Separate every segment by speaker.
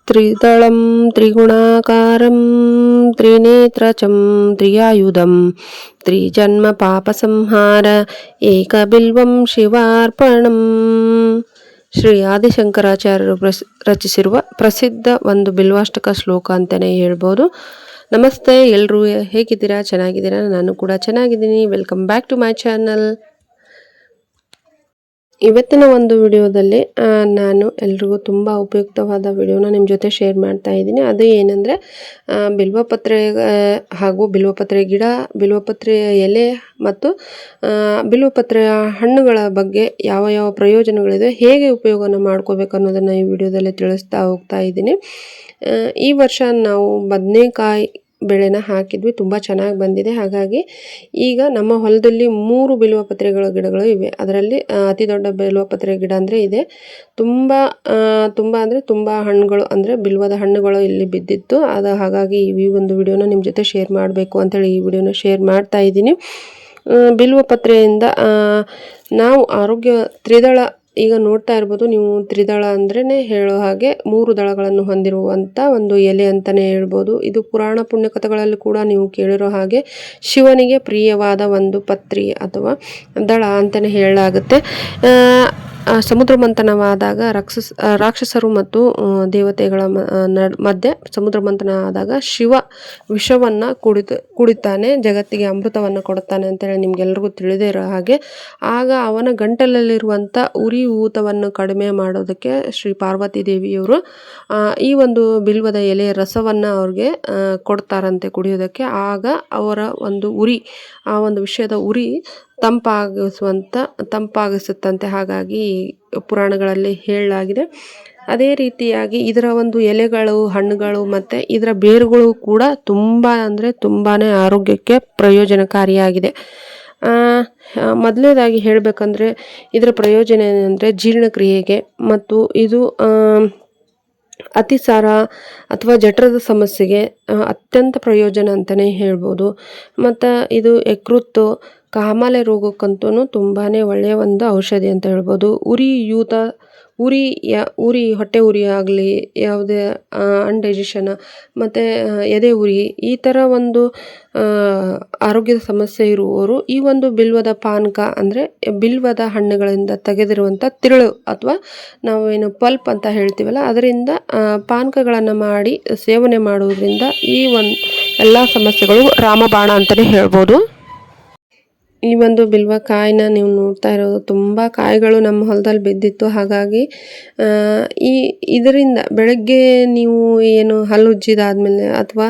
Speaker 1: त्रिदलं त्रिगुणाकारं त्रिनेत्रचं त्रियायुधं त्रिजन्मपापसंहार ಏಕಬಿಲ್ವಂ ಶಿವಾರ್ಪಣಂ. ಶ್ರೀ ಆದಿಶಂಕರಾಚಾರ್ಯರು ರಚಿಸಿರುವ ಪ್ರಸಿದ್ಧ ಒಂದು ಬಿಲ್ವಾಷ್ಟಕ ಶ್ಲೋಕ ಅಂತಲೇ ಹೇಳ್ಬೋದು. ನಮಸ್ತೆ, ಎಲ್ಲರೂ ಹೇಗಿದ್ದೀರಾ? ಚೆನ್ನಾಗಿದ್ದೀರಾ? ನಾನು ಕೂಡ ಚೆನ್ನಾಗಿದ್ದೀನಿ. Welcome back to my channel. ಇವತ್ತಿನ ಒಂದು ವಿಡಿಯೋದಲ್ಲಿ ನಾನು ಎಲ್ರಿಗೂ ತುಂಬ ಉಪಯುಕ್ತವಾದ ವಿಡಿಯೋನ ನಿಮ್ಮ ಜೊತೆ ಶೇರ್ ಮಾಡ್ತಾ ಇದ್ದೀನಿ. ಅದು ಏನಂದರೆ ಬಿಲ್ವಪತ್ರೆ ಹಾಗೂ ಬಿಲ್ವಪತ್ರೆ ಗಿಡ, ಬಿಲ್ವಪತ್ರೆ ಎಲೆ ಮತ್ತು ಬಿಲ್ವಪತ್ರೆಯ ಹಣ್ಣುಗಳ ಬಗ್ಗೆ ಯಾವ ಯಾವ ಪ್ರಯೋಜನಗಳಿದೆ, ಹೇಗೆ ಉಪಯೋಗನ ಮಾಡ್ಕೋಬೇಕು ಅನ್ನೋದನ್ನು ಈ ವಿಡಿಯೋದಲ್ಲಿ ತಿಳಿಸ್ತಾ ಹೋಗ್ತಾ ಇದ್ದೀನಿ. ಈ ವರ್ಷ ನಾವು ಬದನೆಕಾಯಿ ಬೆಳೆನ ಹಾಕಿದ್ವಿ, ತುಂಬ ಚೆನ್ನಾಗಿ ಬಂದಿದೆ. ಹಾಗಾಗಿ ಈಗ ನಮ್ಮ ಹೊಲದಲ್ಲಿ 3 ಬಿಲ್ವಪತ್ರೆಗಳ ಗಿಡಗಳು ಇವೆ. ಅದರಲ್ಲಿ ಅತಿ ದೊಡ್ಡ ಬಿಲ್ವಪತ್ರೆ ಗಿಡ ಅಂದರೆ ಇದೆ. ತುಂಬ ಅಂದರೆ ತುಂಬ ಹಣ್ಣುಗಳು, ಅಂದರೆ ಬಿಲ್ವದ ಹಣ್ಣುಗಳು ಇಲ್ಲಿ ಬಿದ್ದಿತ್ತು. ಹಾಗಾಗಿ ಈ ಒಂದು ವಿಡಿಯೋನ ನಿಮ್ಮ ಜೊತೆ ಶೇರ್ ಮಾಡಬೇಕು ಅಂತೇಳಿ ಈ ವಿಡಿಯೋನ ಶೇರ್ ಮಾಡ್ತಾ ಇದ್ದೀನಿ. ಬಿಲ್ವಪತ್ರೆಯಿಂದ ನಾವು ಆರೋಗ್ಯ ತ್ರಿದಳ, ಈಗ ನೋಡ್ತಾ ಇರ್ಬೋದು ನೀವು, ತ್ರಿದಳ ಅಂದ್ರೇ ಹೇಳೋ ಹಾಗೆ 3 ದಳಗಳನ್ನು ಹೊಂದಿರುವಂಥ ಒಂದು ಎಲೆ ಅಂತಲೇ ಹೇಳ್ಬೋದು. ಇದು ಪುರಾಣ ಪುಣ್ಯಕಥೆಗಳಲ್ಲಿ ಕೂಡ ನೀವು ಕೇಳಿರೋ ಹಾಗೆ ಶಿವನಿಗೆ ಪ್ರಿಯವಾದ ಒಂದು ಪತ್ರಿ ಅಥವಾ ದಳ ಅಂತಲೇ ಹೇಳಲಾಗುತ್ತೆ. ಸಮುದ್ರ ಮಂಥನವಾದಾಗ ರಾಕ್ಷಸರು ಮತ್ತು ದೇವತೆಗಳ ಮಧ್ಯೆ ಸಮುದ್ರ ಮಂಥನ ಆದಾಗ ಶಿವ ವಿಷವನ್ನು ಕುಡಿತಾನೆ, ಜಗತ್ತಿಗೆ ಅಮೃತವನ್ನು ಕೊಡುತ್ತಾನೆ ಅಂತೇಳಿ ನಿಮ್ಗೆಲ್ರಿಗೂ ತಿಳಿದೇ ಇರೋ ಹಾಗೆ. ಆಗ ಅವನ ಗಂಟಲಲ್ಲಿರುವಂಥ ಉರಿ ಊತವನ್ನು ಕಡಿಮೆ ಮಾಡೋದಕ್ಕೆ ಶ್ರೀ ಪಾರ್ವತಿ ದೇವಿಯವರು ಈ ಒಂದು ಬಿಲ್ವದ ಎಲೆಯ ರಸವನ್ನು ಅವ್ರಿಗೆ ಕೊಡ್ತಾರಂತೆ ಕುಡಿಯೋದಕ್ಕೆ. ಆಗ ಅವರ ಒಂದು ಉರಿ, ಆ ಒಂದು ವಿಷಯದ ಉರಿ ತಂಪಾಗಿಸುತ್ತಂತೆ. ಹಾಗಾಗಿ ಪುರಾಣಗಳಲ್ಲಿ ಹೇಳಲಾಗಿದೆ. ಅದೇ ರೀತಿಯಾಗಿ ಇದರ ಒಂದು ಎಲೆಗಳು, ಹಣ್ಣುಗಳು ಮತ್ತು ಇದರ ಬೇರುಗಳು ಕೂಡ ತುಂಬ ಅಂದರೆ ತುಂಬಾ ಆರೋಗ್ಯಕ್ಕೆ ಪ್ರಯೋಜನಕಾರಿಯಾಗಿದೆ. ಮೊದಲನೇದಾಗಿ ಹೇಳಬೇಕಂದ್ರೆ ಇದರ ಪ್ರಯೋಜನ ಏನಂದರೆ ಜೀರ್ಣಕ್ರಿಯೆಗೆ, ಮತ್ತು ಇದು ಅತಿಸಾರ ಅಥವಾ ಜಠರದ ಸಮಸ್ಯೆಗೆ ಅತ್ಯಂತ ಪ್ರಯೋಜನ ಅಂತಲೇ ಹೇಳ್ಬೋದು. ಮತ್ತು ಇದು ಯಕೃತ್ತು, ಕಾಮಾಲೆ ರೋಗಕ್ಕಂತೂ ತುಂಬಾ ಒಳ್ಳೆಯ ಒಂದು ಔಷಧಿ ಅಂತ ಹೇಳ್ಬೋದು. ಉರಿ ಹೊಟ್ಟೆ ಉರಿ ಆಗಲಿ, ಯಾವುದೇ ಅನ್ಡೈಜೆಷನ್ ಮತ್ತು ಎದೆ ಉರಿ, ಈ ಥರ ಒಂದು ಆರೋಗ್ಯದ ಸಮಸ್ಯೆ ಇರುವವರು ಈ ಒಂದು ಬಿಲ್ವದ ಪಾನಕ, ಅಂದರೆ ಬಿಲ್ವದ ಹಣ್ಣುಗಳಿಂದ ತೆಗೆದಿರುವಂಥ ತಿರುಳು ಅಥವಾ ನಾವೇನು ಪಲ್ಪ್ ಅಂತ ಹೇಳ್ತೀವಲ್ಲ, ಅದರಿಂದ ಪಾನಕಗಳನ್ನು ಮಾಡಿ ಸೇವನೆ ಮಾಡುವುದರಿಂದ ಈ ಒಂದು ಎಲ್ಲ ಸಮಸ್ಯೆಗಳು ರಾಮಬಾಣ ಅಂತಲೇ ಹೇಳ್ಬೋದು. ಈ ಒಂದು ಬಿಲ್ವ ಕಾಯಿನ ನೀವು ನೋಡ್ತಾ ಇರೋದು, ತುಂಬ ಕಾಯಿಗಳು ನಮ್ಮ ಹೊಲದಲ್ಲಿ ಬಿದ್ದಿತ್ತು. ಹಾಗಾಗಿ ಇದರಿಂದ ಬೆಳಗ್ಗೆ ನೀವು ಏನು ಹಲ್ಲು ಉಜ್ಜಿದಾದ್ಮೇಲೆ ಅಥವಾ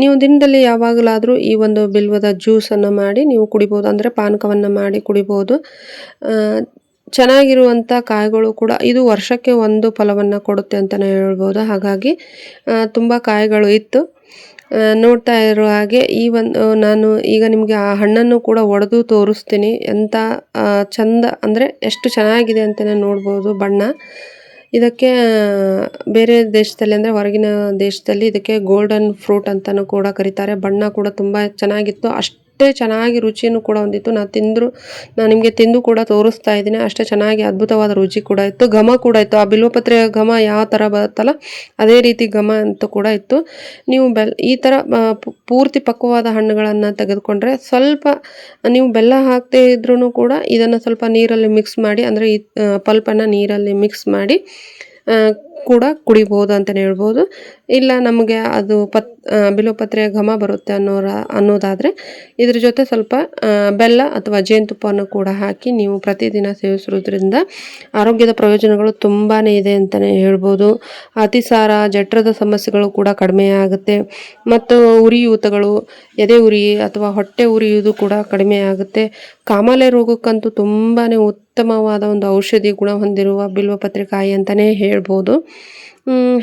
Speaker 1: ನೀವು ದಿನದಲ್ಲಿ ಯಾವಾಗಲಾದರೂ ಈ ಒಂದು ಬಿಲ್ವದ ಜ್ಯೂಸನ್ನು ಮಾಡಿ ನೀವು ಕುಡಿಬೋದು, ಅಂದರೆ ಪಾನಕವನ್ನು ಮಾಡಿ ಕುಡಿಬೋದು. ಚೆನ್ನಾಗಿರುವಂಥ ಕಾಯಿಗಳು ಕೂಡ ಇದು ವರ್ಷಕ್ಕೆ ಒಂದು ಫಲವನ್ನು ಕೊಡುತ್ತೆ ಅಂತಲೇ ಹೇಳ್ಬೋದು. ಹಾಗಾಗಿ ತುಂಬ ಕಾಯಿಗಳು ಇತ್ತು. ನೋಡ್ತಾ ಇರೋ ಹಾಗೆ ನಾನು ಈಗ ನಿಮಗೆ ಆ ಹಣ್ಣನ್ನು ಕೂಡ ಒಡೆದು ತೋರಿಸ್ತೀನಿ. ಎಂಥ ಚಂದ ಅಂದರೆ ಎಷ್ಟು ಚೆನ್ನಾಗಿದೆ ಅಂತಲೇ ನೋಡ್ಬೋದು ಬಣ್ಣ. ಇದಕ್ಕೆ ಬೇರೆ ದೇಶದಲ್ಲಿ, ಅಂದರೆ ಹೊರಗಿನ ದೇಶದಲ್ಲಿ ಇದಕ್ಕೆ ಗೋಲ್ಡನ್ ಫ್ರೂಟ್ ಅಂತಲೂ ಕೂಡ ಕರೀತಾರೆ. ಬಣ್ಣ ಕೂಡ ತುಂಬ ಚೆನ್ನಾಗಿತ್ತು, ಅಷ್ಟೇ ಚೆನ್ನಾಗಿ ರುಚಿಯನ್ನು ಕೂಡ ಹೊಂದಿತ್ತು. ನಾನು ನಿಮಗೆ ತಿಂದು ಕೂಡ ತೋರಿಸ್ತಾ ಇದ್ದೀನಿ. ಅಷ್ಟೇ ಚೆನ್ನಾಗಿ ಅದ್ಭುತವಾದ ರುಚಿ ಕೂಡ ಇತ್ತು, ಘಮ ಕೂಡ ಇತ್ತು. ಆ ಬಿಲ್ವಪತ್ರೆಯ ಘಮ ಯಾವ ಥರ ಬರುತ್ತಲ್ಲ ಅದೇ ರೀತಿ ಘಮ ಅಂತೂ ಕೂಡ ಇತ್ತು. ನೀವು ಈ ಥರ ಪೂರ್ತಿ ಪಕ್ವವಾದ ಹಣ್ಣುಗಳನ್ನು ತೆಗೆದುಕೊಂಡ್ರೆ ಸ್ವಲ್ಪ ನೀವು ಬೆಲ್ಲ ಹಾಕದೇ ಇದ್ರೂ ಕೂಡ ಇದನ್ನು ಸ್ವಲ್ಪ ನೀರಲ್ಲಿ ಮಿಕ್ಸ್ ಮಾಡಿ, ಅಂದರೆ ಈ ಪಲ್ಪನ್ನು ನೀರಲ್ಲಿ ಮಿಕ್ಸ್ ಮಾಡಿ ಕೂಡ ಕುಡಿಬೋದು ಅಂತಲೇ ಹೇಳ್ಬೋದು. ಇಲ್ಲ ನಮಗೆ ಅದು ಬಿಲ್ವಪತ್ರೆಯ ಘಮ ಬರುತ್ತೆ ಅನ್ನೋದಾದರೆ ಇದ್ರ ಜೊತೆ ಸ್ವಲ್ಪ ಬೆಲ್ಲ ಅಥವಾ ಜೇನುತುಪ್ಪವನ್ನು ಕೂಡ ಹಾಕಿ ನೀವು ಪ್ರತಿದಿನ ಸೇವಿಸೋದ್ರಿಂದ ಆರೋಗ್ಯದ ಪ್ರಯೋಜನಗಳು ತುಂಬಾ ಇದೆ ಅಂತಲೇ ಹೇಳ್ಬೋದು. ಅತಿಸಾರ, ಜಠರದ ಸಮಸ್ಯೆಗಳು ಕೂಡ ಕಡಿಮೆ ಆಗುತ್ತೆ, ಮತ್ತು ಉರಿಯೂತಗಳು, ಎದೆ ಉರಿ ಅಥವಾ ಹೊಟ್ಟೆ ಉರಿಯುವುದು ಕೂಡ ಕಡಿಮೆ ಆಗುತ್ತೆ. ಕಾಮಾಲೆ ರೋಗಕ್ಕಂತೂ ತುಂಬಾ ಉತ್ತಮವಾದ ಒಂದು ಔಷಧಿ ಗುಣ ಹೊಂದಿರುವ ಬಿಲ್ವಪತ್ರೆ ಕಾಯಿ ಅಂತಲೇ ಹೇಳ್ಬೋದು.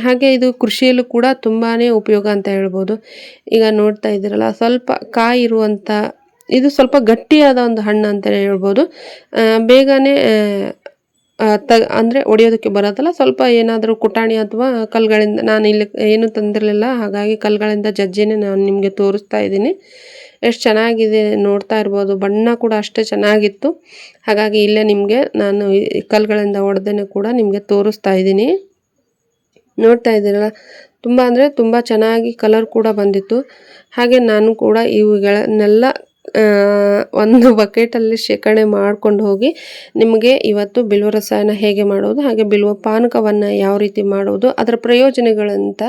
Speaker 1: ಹಾಗೆ ಇದು ಕೃಷಿಯಲ್ಲೂ ಕೂಡ ತುಂಬಾ ಉಪಯೋಗ ಅಂತ ಹೇಳ್ಬೋದು. ಈಗ ನೋಡ್ತಾ ಇದ್ದೀರಲ್ಲ, ಸ್ವಲ್ಪ ಕಾಯಿ ಇರುವಂಥ, ಇದು ಸ್ವಲ್ಪ ಗಟ್ಟಿಯಾದ ಒಂದು ಹಣ್ಣು ಅಂತಲೇ ಹೇಳ್ಬೋದು. ಬೇಗನೆ ಅಂದರೆ ಒಡೆಯೋದಕ್ಕೆ ಬರೋದಲ್ಲ, ಸ್ವಲ್ಪ ಏನಾದರೂ ಕುಟಾಣಿ ಅಥವಾ ಕಲ್ಲುಗಳಿಂದ, ನಾನು ಇಲ್ಲಿ ಏನೂ ತಂದಿರಲಿಲ್ಲ, ಹಾಗಾಗಿ ಕಲ್ಲುಗಳಿಂದ ಜಜ್ಜಿನೇ ನಾನು ನಿಮಗೆ ತೋರಿಸ್ತಾ ಇದ್ದೀನಿ. ಎಷ್ಟು ಚೆನ್ನಾಗಿದೆ ನೋಡ್ತಾ ಇರ್ಬೋದು, ಬಣ್ಣ ಕೂಡ ಅಷ್ಟೇ ಚೆನ್ನಾಗಿತ್ತು. ಹಾಗಾಗಿ ಇಲ್ಲೇ ನಿಮಗೆ ನಾನು ಕಲ್ಲುಗಳಿಂದ ಒಡೆದೇ ಕೂಡ ನಿಮಗೆ ತೋರಿಸ್ತಾ ಇದ್ದೀನಿ. ನೋಡ್ತಾ ಇದ್ದೀರಲ್ಲ, ತುಂಬ ಅಂದರೆ ತುಂಬ ಚೆನ್ನಾಗಿ ಕಲರ್ ಕೂಡ ಬಂದಿತ್ತು. ಹಾಗೆ ನಾನು ಕೂಡ ಇವುಗಳನ್ನೆಲ್ಲ ಒಂದು ಬಕೆಟಲ್ಲಿ ಶೇಖರಣೆ ಮಾಡ್ಕೊಂಡು ಹೋಗಿ ನಿಮಗೆ ಇವತ್ತು ಬಿಲ್ವ ರಸಾಯನ ಹೇಗೆ ಮಾಡೋದು, ಹಾಗೆ ಬಿಲ್ವ ಪಾನಕವನ್ನು ಯಾವ ರೀತಿ ಮಾಡೋದು, ಅದರ ಪ್ರಯೋಜನಗಳಂತ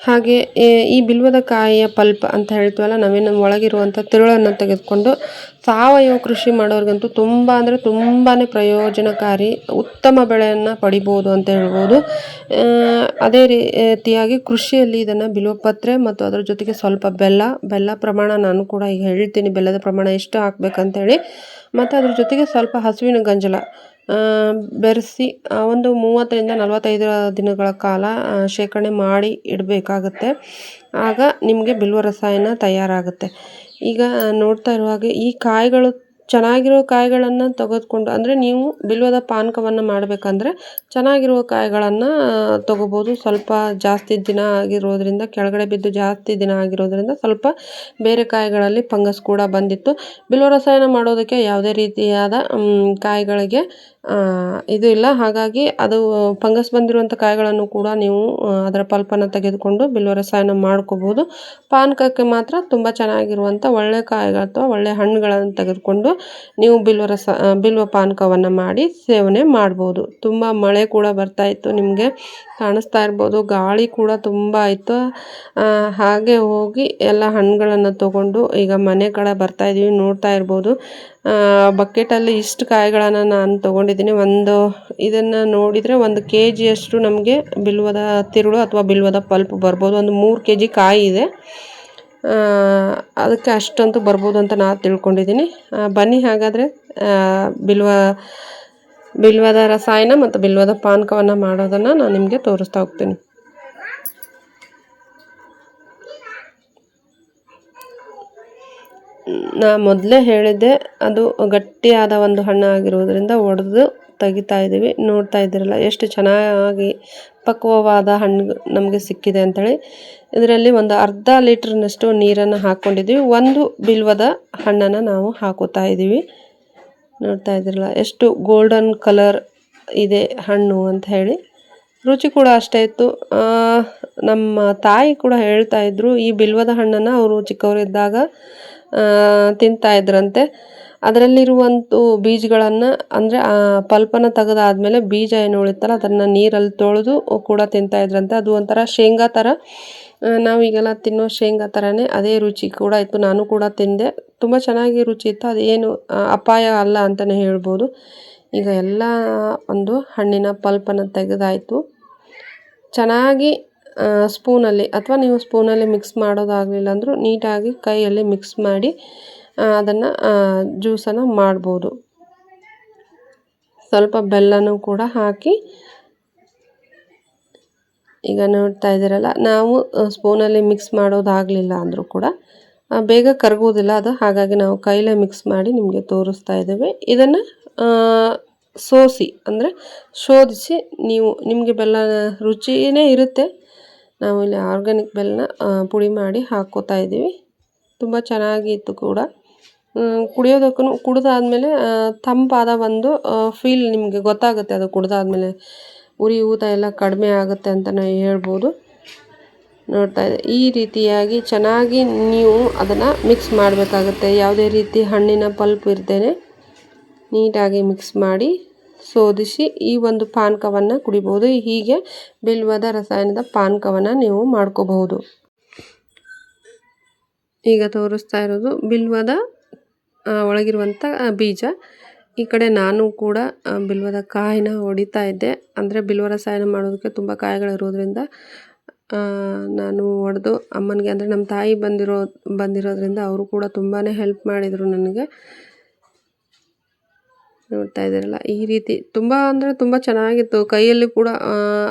Speaker 1: ಹಾಗೆ ಈ ಬಿಲ್ವದ ಕಾಯಿಯ ಪಲ್ಪ್ ಅಂತ ಹೇಳ್ತೀವಲ್ಲ, ನಾವೇನು ಒಳಗಿರುವಂಥ ತಿರುಳನ್ನು ತೆಗೆದುಕೊಂಡು ಸಾವಯವ ಕೃಷಿ ಮಾಡೋರಿಗಂತೂ ತುಂಬ ಅಂದರೆ ತುಂಬಾ ಪ್ರಯೋಜನಕಾರಿ, ಉತ್ತಮ ಬೆಳೆಯನ್ನು ಪಡಿಬೋದು ಅಂತ ಹೇಳ್ಬೋದು. ಅದೇ ರೀತಿಯಾಗಿ ಕೃಷಿಯಲ್ಲಿ ಇದನ್ನು ಬಿಲ್ವಪತ್ರೆ ಮತ್ತು ಅದರ ಜೊತೆಗೆ ಸ್ವಲ್ಪ ಬೆಲ್ಲ ಪ್ರಮಾಣ ನಾನು ಕೂಡ ಈಗ ಹೇಳ್ತೀನಿ, ಬೆಲ್ಲದ ಪ್ರಮಾಣ ಎಷ್ಟು ಹಾಕ್ಬೇಕಂತೇಳಿ. ಮತ್ತು ಅದ್ರ ಜೊತೆಗೆ ಸ್ವಲ್ಪ ಹಸುವಿನ ಗಂಜಲ ಬೆರೆಸಿ ಒಂದು 30ರಿಂದ 45 ದಿನಗಳ ಕಾಲ ಶೇಖರಣೆ ಮಾಡಿ ಇಡಬೇಕಾಗುತ್ತೆ. ಆಗ ನಿಮಗೆ ಬಿಲ್ವ ರಸಾಯನ ತಯಾರಾಗುತ್ತೆ. ಈಗ ನೋಡ್ತಾ ಇರುವಾಗೆ ಈ ಕಾಯಿಗಳು ಚೆನ್ನಾಗಿರೋ ಕಾಯಿಗಳನ್ನು ತೆಗೆದುಕೊಂಡು, ಅಂದರೆ ನೀವು ಬಿಲ್ವದ ಪಾನಕವನ್ನು ಮಾಡಬೇಕಂದ್ರೆ ಚೆನ್ನಾಗಿರುವ ಕಾಯಿಗಳನ್ನು ತೊಗೋಬೋದು. ಸ್ವಲ್ಪ ಜಾಸ್ತಿ ದಿನ ಆಗಿರೋದ್ರಿಂದ, ಕೆಳಗಡೆ ಬಿದ್ದು ಜಾಸ್ತಿ ದಿನ ಆಗಿರೋದ್ರಿಂದ ಸ್ವಲ್ಪ ಬೇರೆ ಕಾಯಿಗಳಲ್ಲಿ ಫಂಗಸ್ ಕೂಡ ಬಂದಿತ್ತು. ಬಿಲ್ವ ರಸಾಯನ ಮಾಡೋದಕ್ಕೆ ಯಾವುದೇ ರೀತಿಯಾದ ಕಾಯಿಗಳಿಗೆ ಇದು ಇಲ್ಲ. ಹಾಗಾಗಿ ಅದು ಫಂಗಸ್ ಬಂದಿರುವಂಥ ಕಾಯಿಗಳನ್ನು ಕೂಡ ನೀವು ಅದರ ಪಲ್ಪನ್ನು ತೆಗೆದುಕೊಂಡು ಬಿಲ್ವ ರಸಾಯನ ಮಾಡ್ಕೋಬೋದು. ಪಾನಕಕ್ಕೆ ಮಾತ್ರ ತುಂಬ ಚೆನ್ನಾಗಿರುವಂಥ ಒಳ್ಳೆ ಕಾಯಿಗಳು ಅಥವಾ ಒಳ್ಳೆ ಹಣ್ಣುಗಳನ್ನು ತೆಗೆದುಕೊಂಡು ನೀವು ಬಿಲ್ವ ಪಾನಕವನ್ನು ಮಾಡಿ ಸೇವನೆ ಮಾಡ್ಬೋದು. ತುಂಬ ಮಳೆ ಕೂಡ ಬರ್ತಾ ಇತ್ತು, ನಿಮಗೆ ಕಾಣಿಸ್ತಾ ಇರ್ಬೋದು, ಗಾಳಿ ಕೂಡ ತುಂಬ ಇತ್ತು. ಹಾಗೆ ಹೋಗಿ ಎಲ್ಲ ಹಣ್ಣುಗಳನ್ನು ತೊಗೊಂಡು ಈಗ ಮನೆ ಕಡೆ ಬರ್ತಾ ಇದ್ದೀವಿ. ನೋಡ್ತಾ ಇರ್ಬೋದು, ಬಕೆಟಲ್ಲಿ ಇಷ್ಟು ಕಾಯಿಗಳನ್ನು ನಾನು ತೊಗೊಂಡಿದ್ದೀನಿ. ಇದನ್ನು ನೋಡಿದರೆ 1 kg ಅಷ್ಟು ನಮಗೆ ಬಿಲ್ವದ ತಿರುಳು ಅಥವಾ ಬಿಲ್ವದ ಪಲ್ಪ್ ಬರ್ಬೋದು. ಒಂದು 3 kg ಕಾಯಿ ಇದೆ, ಅದಕ್ಕೆ ಅಷ್ಟಂತೂ ಬರ್ಬೋದು ಅಂತ ನಾನು ತಿಳ್ಕೊಂಡಿದ್ದೀನಿ. ಬನ್ನಿ ಹಾಗಾದರೆ ಬಿಲ್ವದ ರಸಾಯನ ಮತ್ತು ಬಿಲ್ವದ ಪಾನಕವನ್ನು ಮಾಡೋದನ್ನು ನಾನು ನಿಮಗೆ ತೋರಿಸ್ತಾ ಹೋಗ್ತೀನಿ. ನಾ ಮೊದಲೇ ಹೇಳಿದ್ದೆ, ಅದು ಗಟ್ಟಿಯಾದ ಒಂದು ಹಣ್ಣು ಆಗಿರೋದ್ರಿಂದ ಒಡೆದು ತೆಗಿತಾ ಇದ್ದೀವಿ. ನೋಡ್ತಾ ಇದ್ದೀರಲ್ಲ ಎಷ್ಟು ಚೆನ್ನಾಗಿ ಪಕ್ವವಾದ ಹಣ್ಣು ನಮಗೆ ಸಿಕ್ಕಿದೆ ಅಂಥೇಳಿ. ಇದರಲ್ಲಿ ಒಂದು ಅರ್ಧ ಲೀಟ್ರ್ನಷ್ಟು ನೀರನ್ನು ಹಾಕ್ಕೊಂಡಿದ್ದೀವಿ. ಒಂದು ಬಿಲ್ವದ ಹಣ್ಣನ್ನು ನಾವು ಹಾಕೋತಾ ಇದ್ದೀವಿ. ನೋಡ್ತಾ ಇದ್ದೀರಲ್ಲ ಎಷ್ಟು ಗೋಲ್ಡನ್ ಕಲರ್ ಇದೆ ಹಣ್ಣು ಅಂತ ಹೇಳಿ. ರುಚಿ ಕೂಡ ಅಷ್ಟೇ ಇತ್ತು. ನಮ್ಮ ತಾಯಿ ಕೂಡ ಹೇಳ್ತಾ ಇದ್ರು, ಈ ಬಿಲ್ವದ ಹಣ್ಣನ್ನು ಅವರು ಚಿಕ್ಕವರಿದ್ದಾಗ ತಿಂತಾ ಇದ್ರಂತೆ. ಅದರಲ್ಲಿರುವಂಥ ಬೀಜಗಳನ್ನು, ಅಂದರೆ ಪಲ್ಪನ್ನು ತೆಗೆದಾದ್ಮೇಲೆ ಬೀಜ ಏನು ಉಳಿತಲ್ಲ ಅದನ್ನು ನೀರಲ್ಲಿ ತೊಳೆದು ಕೂಡ ತಿಂತಾ ಇದ್ರಂತೆ. ಅದು ಒಂಥರ ಶೇಂಗಾ ಥರ, ನಾವೀಗೆಲ್ಲ ತಿನ್ನೋ ಶೇಂಗಾ ಥರನೇ ಅದೇ ರುಚಿ ಕೂಡ ಇತ್ತು. ನಾನು ಕೂಡ ತಿಂದೆ, ತುಂಬ ಚೆನ್ನಾಗಿ ರುಚಿ ಇತ್ತು. ಅದೇನು ಅಪಾಯ ಅಲ್ಲ ಅಂತಲೇ ಹೇಳ್ಬೋದು. ಈಗ ಎಲ್ಲ ಒಂದು ಹಣ್ಣಿನ ಪಲ್ಪನ್ನು ತೆಗೆದಾಯಿತು. ಚೆನ್ನಾಗಿ ಸ್ಪೂನಲ್ಲಿ, ಅಥವಾ ನೀವು ಸ್ಪೂನಲ್ಲಿ ಮಿಕ್ಸ್ ಮಾಡೋದಾಗಲಿಲ್ಲ ಅಂದರೂ ನೀಟಾಗಿ ಕೈಯಲ್ಲಿ ಮಿಕ್ಸ್ ಮಾಡಿ ಅದನ್ನು ಜ್ಯೂಸನ್ನು ಮಾಡ್ಬೋದು. ಸ್ವಲ್ಪ ಬೆಲ್ಲನೂ ಕೂಡ ಹಾಕಿ, ಈಗ ನೋಡ್ತಾ ಇದ್ದೀರಲ್ಲ, ನಾವು ಸ್ಪೂನಲ್ಲಿ ಮಿಕ್ಸ್ ಮಾಡೋದಾಗಲಿಲ್ಲ ಅಂದರೂ ಕೂಡ ಬೇಗ ಕರಗೋದಿಲ್ಲ ಅದು. ಹಾಗಾಗಿ ನಾವು ಕೈಲೇ ಮಿಕ್ಸ್ ಮಾಡಿ ನಿಮಗೆ ತೋರಿಸ್ತಾ ಇದ್ದೇವೆ. ಇದನ್ನು ಸೋಸಿ, ಅಂದರೆ ಶೋಧಿಸಿ ನಿಮಗೆ ಬೆಲ್ಲ ರುಚಿಯೇ ಇರುತ್ತೆ. ನಾವು ಇಲ್ಲಿ ಆರ್ಗ್ಯಾನಿಕ್ ಬೆಲ್ಲನ ಪುಡಿ ಮಾಡಿ ಹಾಕ್ಕೋತಾ ಇದ್ದೀವಿ. ತುಂಬ ಚೆನ್ನಾಗಿತ್ತು ಕೂಡ. ಕುಡಿಯೋದಕ್ಕೂ, ಕುಡಿದಾದ್ಮೇಲೆ ತಂಪಾದ ಒಂದು ಫೀಲ್ ನಿಮಗೆ ಗೊತ್ತಾಗುತ್ತೆ. ಅದು ಕುಡಿದಾದ್ಮೇಲೆ ಉರಿ ಊತ ಎಲ್ಲ ಕಡಿಮೆ ಆಗುತ್ತೆ ಅಂತಲೇ ಹೇಳ್ಬೋದು. ನೋಡ್ತಾ ಇದೆ, ಈ ರೀತಿಯಾಗಿ ಚೆನ್ನಾಗಿ ನೀವು ಅದನ್ನು ಮಿಕ್ಸ್ ಮಾಡಬೇಕಾಗುತ್ತೆ. ಯಾವುದೇ ರೀತಿ ಹಣ್ಣಿನ ಪಲ್ಪ್ ಇರ್ತೇನೆ ನೀಟಾಗಿ ಮಿಕ್ಸ್ ಮಾಡಿ ಶೋಧಿಸಿ ಈ ಒಂದು ಪಾನಕವನ್ನು ಕುಡಿಬೋದು. ಹೀಗೆ ಬಿಲ್ವದ ರಸಾಯನದ ಪಾನಕವನ್ನು ನೀವು ಮಾಡ್ಕೋಬಹುದು. ಈಗ ತೋರಿಸ್ತಾ ಇರೋದು ಬಿಲ್ವದ ಒಳಗಿರುವಂಥ ಬೀಜ. ಈ ಕಡೆ ನಾನು ಕೂಡ ಬಿಲ್ವದ ಕಾಯಿನ ಹೊಡಿತಾ ಇದ್ದೆ. ಅಂದರೆ ಬಿಲ್ವ ರಸಾಯನ ಮಾಡೋದಕ್ಕೆ ತುಂಬ ಕಾಯಿಗಳಿರೋದ್ರಿಂದ ನಾನು ಹೊಡೆದು ಅಮ್ಮನಿಗೆ, ಅಂದರೆ ನಮ್ಮ ತಾಯಿ ಬಂದಿರೋದ್ರಿಂದ ಅವರು ಕೂಡ ತುಂಬಾ ಹೆಲ್ಪ್ ಮಾಡಿದರು ನನಗೆ. ನೋಡ್ತಾ ಇದ್ದೀರಲ್ಲ, ಈ ರೀತಿ ತುಂಬ ಅಂದರೆ ತುಂಬ ಚೆನ್ನಾಗಿತ್ತು. ಕೈಯಲ್ಲಿ ಕೂಡ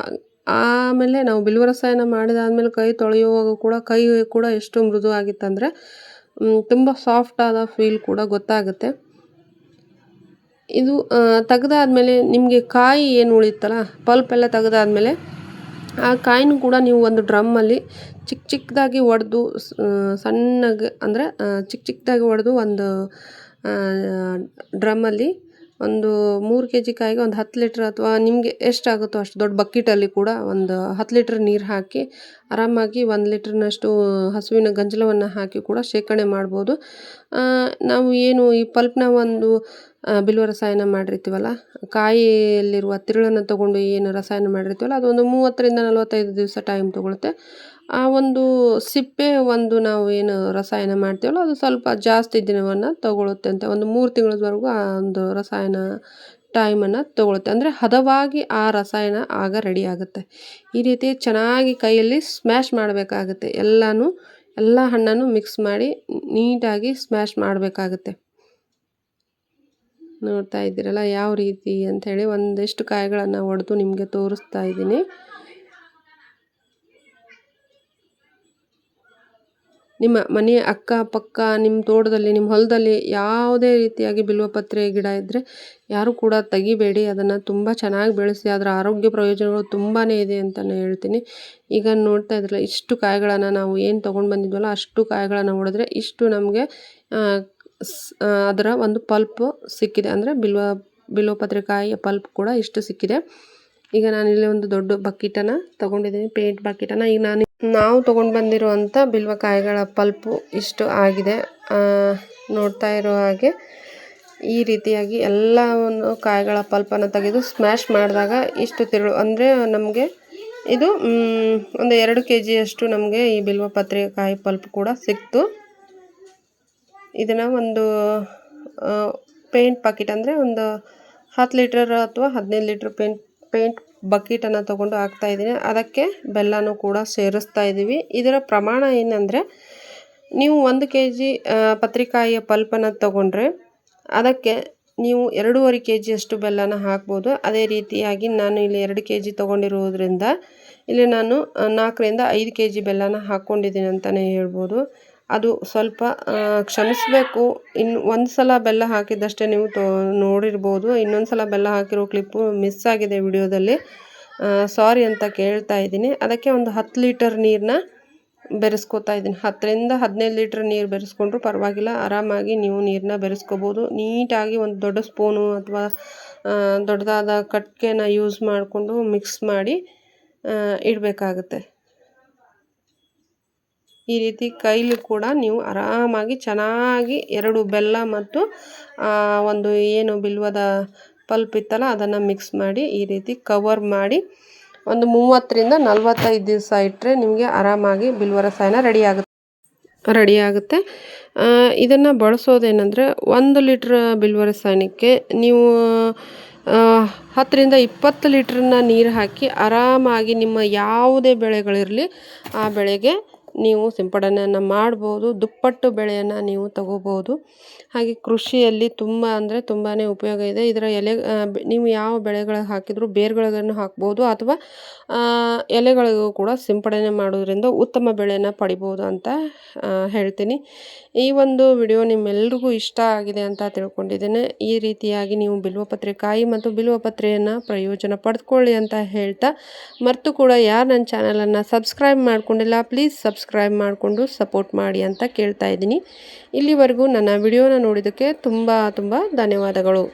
Speaker 1: ಆಮೇಲೆ ನಾವು ಬಿಲ್ವ ರಸಾಯನ ಮಾಡಿದಾದ್ಮೇಲೆ ಕೈ ತೊಳೆಯುವಾಗ ಕೂಡ ಕೈ ಕೂಡ ಎಷ್ಟು ಮೃದು ಆಗಿತ್ತಂದರೆ ತುಂಬ ಸಾಫ್ಟ್ ಆದ ಫೀಲ್ ಕೂಡ ಗೊತ್ತಾಗುತ್ತೆ. ಇದು ತೆಗೆದಾದ್ಮೇಲೆ ನಿಮಗೆ ಕಾಯಿ ಏನು ಉಳಿಯುತ್ತಲ್ಲ, ಪಲ್ಪ್ ಎಲ್ಲ ತೆಗೆದಾದ್ಮೇಲೆ ಆ ಕಾಯಿನೂ ಕೂಡ ನೀವು ಒಂದು ಡ್ರಮ್ಮಲ್ಲಿ ಚಿಕ್ಕದಾಗಿ ಒಡೆದು, ಸಣ್ಣಗೆ ಅಂದರೆ ಚಿಕ್ಕದಾಗಿ ಒಡೆದು ಒಂದು ಡ್ರಮ್ಮಲ್ಲಿ ಒಂದು 3 ಕೆ ಜಿ ಕಾಯಿಗೆ ಒಂದು 10 ಲೀಟ್ರ್ ಅಥವಾ ನಿಮಗೆ ಎಷ್ಟಾಗುತ್ತೋ ಅಷ್ಟು ದೊಡ್ಡ ಬಕೆಟಲ್ಲಿ ಕೂಡ ಒಂದು 10 ಲೀಟ್ರ್ ನೀರು ಹಾಕಿ ಆರಾಮಾಗಿ 1 ಲೀಟ್ರ್ನಷ್ಟು ಹಸುವಿನ ಗಂಜಲವನ್ನು ಹಾಕಿ ಕೂಡ ಶೇಖರಣೆ ಮಾಡ್ಬೋದು. ನಾವು ಏನು ಈ ಪಲ್ಪ್ನ ಒಂದು ಬಿಲ್ವ ರಸಾಯನ ಮಾಡಿರ್ತೀವಲ್ಲ, ಕಾಯಿಯಲ್ಲಿರುವ ತಿರುಳನ್ನು ತೊಗೊಂಡು ಏನು ರಸಾಯನ ಮಾಡಿರ್ತೀವಲ್ಲ ಅದೊಂದು 30ರಿಂದ 45 ದಿವಸ ಟೈಮ್ ತೊಗೊಳುತ್ತೆ. ಆ ಒಂದು ಸಿಪ್ಪೆ ಒಂದು ನಾವು ಏನು ರಸಾಯನ ಮಾಡ್ತೀವಲ್ಲ ಅದು ಸ್ವಲ್ಪ ಜಾಸ್ತಿ ದಿನವನ್ನು ತಗೊಳುತ್ತೆ ಅಂತ, ಒಂದು 3 ತಿಂಗಳವರೆಗೂ ಆ ಒಂದು ರಸಾಯನ ಟೈಮನ್ನು ತಗೊಳುತ್ತೆ. ಅಂದರೆ ಹದವಾಗಿ ಆ ರಸಾಯನ ಆಗ ರೆಡಿ ಆಗುತ್ತೆ. ಈ ರೀತಿ ಚೆನ್ನಾಗಿ ಕೈಯಲ್ಲಿ ಸ್ಮ್ಯಾಶ್ ಮಾಡಬೇಕಾಗುತ್ತೆ. ಎಲ್ಲ ಹಣ್ಣನ್ನು ಮಿಕ್ಸ್ ಮಾಡಿ ನೀಟಾಗಿ ಸ್ಮ್ಯಾಶ್ ಮಾಡಬೇಕಾಗುತ್ತೆ. ನೋಡ್ತಾ ಇದ್ದೀರಲ್ಲ ಯಾವ ರೀತಿ ಅಂಥೇಳಿ ಒಂದಿಷ್ಟು ಕಾಯಿಗಳನ್ನು ಒಡೆದು ನಿಮಗೆ ತೋರಿಸ್ತಾ ಇದ್ದೀನಿ. ನಿಮ್ಮ ಮನೆಯ ಅಕ್ಕಪಕ್ಕ, ನಿಮ್ಮ ತೋಟದಲ್ಲಿ, ನಿಮ್ಮ ಹೊಲದಲ್ಲಿ ಯಾವುದೇ ರೀತಿಯಾಗಿ ಬಿಲ್ವಪತ್ರೆ ಗಿಡ ಇದ್ದರೆ ಯಾರೂ ಕೂಡ ತೆಗಿಬೇಡಿ. ಅದನ್ನು ತುಂಬ ಚೆನ್ನಾಗಿ ಬೆಳೆಸಿ. ಅದರ ಆರೋಗ್ಯ ಪ್ರಯೋಜನಗಳು ತುಂಬಾ ಇದೆ ಅಂತಲೇ ಹೇಳ್ತೀನಿ. ಈಗ ನೋಡ್ತಾ ಇದ್ರಲ್ಲ, ಇಷ್ಟು ಕಾಯಿಗಳನ್ನು ನಾವು ಏನು ತೊಗೊಂಡು ಬಂದಿದ್ವಲ್ಲ ಅಷ್ಟು ಕಾಯಿಗಳನ್ನು ಹೊಡೆದ್ರೆ ಇಷ್ಟು ನಮಗೆ ಅದರ ಒಂದು ಪಲ್ಪ್ ಸಿಕ್ಕಿದೆ. ಅಂದರೆ ಬಿಲ್ವಪತ್ರೆ ಕಾಯಿಯ ಪಲ್ಪ್ ಕೂಡ ಇಷ್ಟು ಸಿಕ್ಕಿದೆ. ಈಗ ನಾನಿಲ್ಲಿ ಒಂದು ದೊಡ್ಡ ಬಕೆಟನ್ನು ತೊಗೊಂಡಿದ್ದೀನಿ, ಪೇಂಟ್ ಬಕೆಟನ್ನು. ಈಗ ನಾವು ತೊಗೊಂಡು ಬಂದಿರುವಂಥ ಬಿಲ್ವಕಾಯಿಗಳ ಪಲ್ಪು ಇಷ್ಟು ಆಗಿದೆ. ನೋಡ್ತಾ ಇರೋ ಹಾಗೆ ಈ ರೀತಿಯಾಗಿ ಎಲ್ಲವನ್ನು ಕಾಯಿಗಳ ಪಲ್ಪನ್ನು ತೆಗೆದು ಸ್ಮ್ಯಾಶ್ ಮಾಡಿದಾಗ ಇಷ್ಟು ತಿರುಳು, ಅಂದರೆ ನಮಗೆ ಇದು ಒಂದು 2 ಕೆ ಜಿಯಷ್ಟು ನಮಗೆ ಈ ಬಿಲ್ವಪತ್ರೆ ಕಾಯಿ ಪಲ್ಪ್ ಕೂಡ ಸಿಕ್ತು. ಇದನ್ನು ಒಂದು ಪೇಂಟ್ ಬಕೆಟ್, ಅಂದರೆ ಒಂದು 10 ಲೀಟರ್ ಅಥವಾ 15 ಲೀಟ್ರ್ ಪೇಂಟ್ ಬಕೆಟನ್ನು ತೊಗೊಂಡು ಹಾಕ್ತಾಯಿದ್ದೀನಿ. ಅದಕ್ಕೆ ಬೆಲ್ಲನೂ ಕೂಡ ಸೇರಿಸ್ತಾ ಇದ್ದೀವಿ. ಇದರ ಪ್ರಮಾಣ ಏನಂದರೆ, ನೀವು 1 ಕೆ ಜಿ ಪತ್ರಿಕಾಯಿಯ ಪಲ್ಪನ್ನು ತೊಗೊಂಡ್ರೆ ಅದಕ್ಕೆ ನೀವು 2.5 ಕೆ ಜಿಯಷ್ಟು ಬೆಲ್ಲನ ಹಾಕ್ಬೋದು. ಅದೇ ರೀತಿಯಾಗಿ ನಾನು ಇಲ್ಲಿ 2 ಕೆ ಜಿ ತೊಗೊಂಡಿರೋದ್ರಿಂದ ಇಲ್ಲಿ ನಾನು 4ರಿಂದ 5 ಕೆ ಜಿ ಬೆಲ್ಲನ ಹಾಕ್ಕೊಂಡಿದ್ದೀನಿ ಅಂತಲೇ ಹೇಳ್ಬೋದು. ಅದು ಸ್ವಲ್ಪ ಕ್ಷಮಿಸಬೇಕು. ಒಂದು ಸಲ ಬೆಲ್ಲ ಹಾಕಿದ್ದಷ್ಟೇ ನೀವು ನೋಡಿರ್ಬೋದು. ಇನ್ನೊಂದು ಸಲ ಬೆಲ್ಲ ಹಾಕಿರೋ ಕ್ಲಿಪ್ಪು ಮಿಸ್ ಆಗಿದೆ ವಿಡಿಯೋದಲ್ಲಿ, ಸಾರಿ ಅಂತ ಕೇಳ್ತಾ ಇದ್ದೀನಿ. ಅದಕ್ಕೆ ಒಂದು 10 ಲೀಟರ್ ನೀರನ್ನ ಬೆರೆಸ್ಕೊತಾ ಇದ್ದೀನಿ. 10ರಿಂದ 15 ಲೀಟ್ರ್ ನೀರು ಬೆರೆಸ್ಕೊಂಡ್ರೂ ಪರವಾಗಿಲ್ಲ. ಆರಾಮಾಗಿ ನೀವು ನೀರನ್ನ ಬೆರೆಸ್ಕೋಬೋದು. ನೀಟಾಗಿ ಒಂದು ದೊಡ್ಡ ಸ್ಪೂನು ಅಥವಾ ದೊಡ್ಡದಾದ ಕಟ್ಗೆನ ಯೂಸ್ ಮಾಡಿಕೊಂಡು ಮಿಕ್ಸ್ ಮಾಡಿ ಇಡಬೇಕಾಗುತ್ತೆ. ಈ ರೀತಿ ಕೈಲಿ ಕೂಡ ನೀವು ಆರಾಮಾಗಿ ಚೆನ್ನಾಗಿ 2 ಬೆಲ್ಲ ಮತ್ತು ಒಂದು ಏನು ಬಿಲ್ವದ ಪಲ್ಪ್ ಇತ್ತಲ್ಲ ಅದನ್ನು ಮಿಕ್ಸ್ ಮಾಡಿ ಈ ರೀತಿ ಕವರ್ ಮಾಡಿ ಒಂದು 30ರಿಂದ 45 ದಿವಸ ಇಟ್ಟರೆ ನಿಮಗೆ ಆರಾಮಾಗಿ ಬಿಲ್ವ ರಸಾಯನ ರೆಡಿ ಆಗುತ್ತೆ. ಇದನ್ನು ಬಳಸೋದೇನೆಂದರೆ, 1 ಲೀಟ್ರ್ ಬಿಲ್ವ ರಸಾಯನಕ್ಕೆ ನೀವು 10ರಿಂದ 20 ಲೀಟ್ರನ್ನ ನೀರು ಹಾಕಿ ಆರಾಮಾಗಿ ನಿಮ್ಮ ಯಾವುದೇ ಬೆಳೆಗಳಿರಲಿ ಆ ಬೆಳೆಗೆ ನೀವು ಸಿಂಪಡಣೆಯನ್ನು ಮಾಡ್ಬೋದು. ದುಪ್ಪಟ್ಟು ಬೆಳೆಯನ್ನು ನೀವು ತಗೋಬೋದು. ಹಾಗೆ ಕೃಷಿಯಲ್ಲಿ ತುಂಬ ಅಂದರೆ ತುಂಬಾ ಉಪಯೋಗ ಇದೆ. ಇದರ ನೀವು ಯಾವ ಬೆಳೆಗಳಿಗೆ ಹಾಕಿದರೂ ಬೇರುಗಳನ್ನು ಹಾಕ್ಬೋದು ಅಥವಾ ಎಲೆಗಳಿಗೂ ಕೂಡ ಸಿಂಪಡಣೆ ಮಾಡೋದ್ರಿಂದ ಉತ್ತಮ ಬೆಳೆಯನ್ನು ಪಡಿಬೋದು ಅಂತ ಹೇಳ್ತೀನಿ. ಈ ಒಂದು ವಿಡಿಯೋ ನಿಮ್ಮೆಲ್ರಿಗೂ ಇಷ್ಟ ಆಗಿದೆ ಅಂತ ತಿಳ್ಕೊಂಡಿದ್ದೇನೆ. ಈ ರೀತಿಯಾಗಿ ನೀವು ಬಿಲ್ವಪತ್ರೆ ಕಾಯಿ ಮತ್ತು ಬಿಲ್ವಪತ್ರೆಯನ್ನು ಪ್ರಯೋಜನ ಪಡೆದುಕೊಳ್ಳಿ ಅಂತ ಹೇಳ್ತಾ, ಮತ್ತು ಕೂಡ ಯಾರು ನನ್ನ ಚಾನಲನ್ನು ಸಬ್ಸ್ಕ್ರೈಬ್ ಮಾಡ್ಕೊಂಡಿಲ್ಲ ಪ್ಲೀಸ್ ಸಬ್ಸ್ಕ್ರೈಬ್ ಮಾಡಿಕೊಂಡು ಸಪೋರ್ಟ್ ಮಾಡಿ ಅಂತ ಕೇಳ್ತಾ ಇದ್ದೀನಿ. ಇಲ್ಲಿವರೆಗೂ ನನ್ನ ವಿಡಿಯೋನ ನೋಡಿದ್ದಕ್ಕೆ ತುಂಬ ಧನ್ಯವಾದಗಳು.